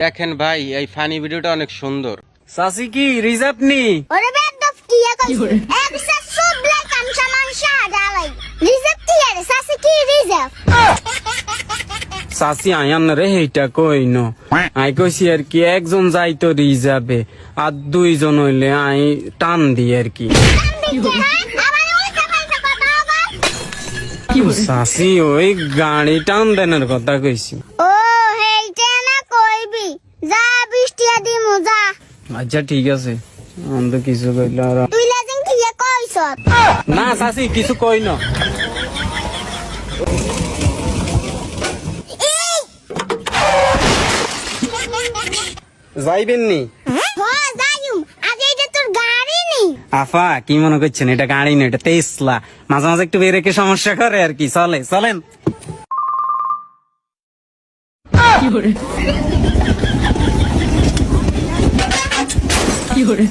দেখেন ভাই এই ফানি ভিডিওটা অনেক সুন্দর। সাসি কি রিজার্ভ নি ওরে বেদব কি কইছ একসা সুবলে কামসা মানসা ডালাই রিজার্ভ কি আরে সাসি কি রিজার্ভ সাসি আয়ান রে হেইটা কইন আই কইছি আর কি একজন যাইতো রিজার্ভে আর দুইজন হইলে আই টান দি আর কি সাসি ওই গাড়ি টান দেনের কথা কইছি। ও হেইটা না কইবি যা বৃষ্টিয়া দিমু যা। আচ্ছা ঠিক আছে অন্ধ কিছু কইল আর তুই লাজেন কি কইছ না সাসি কিছু কই না। যাইবেন নি হ্যাঁ যাইম আগে এটা তোর গাড়ি নি আফা কি মনে করছেন এটা গাড়ি না এটা তেসলা মাঝে মাঝে একটু বেরেকে সমস্যা করে আর কি চলে চলেন। কি hore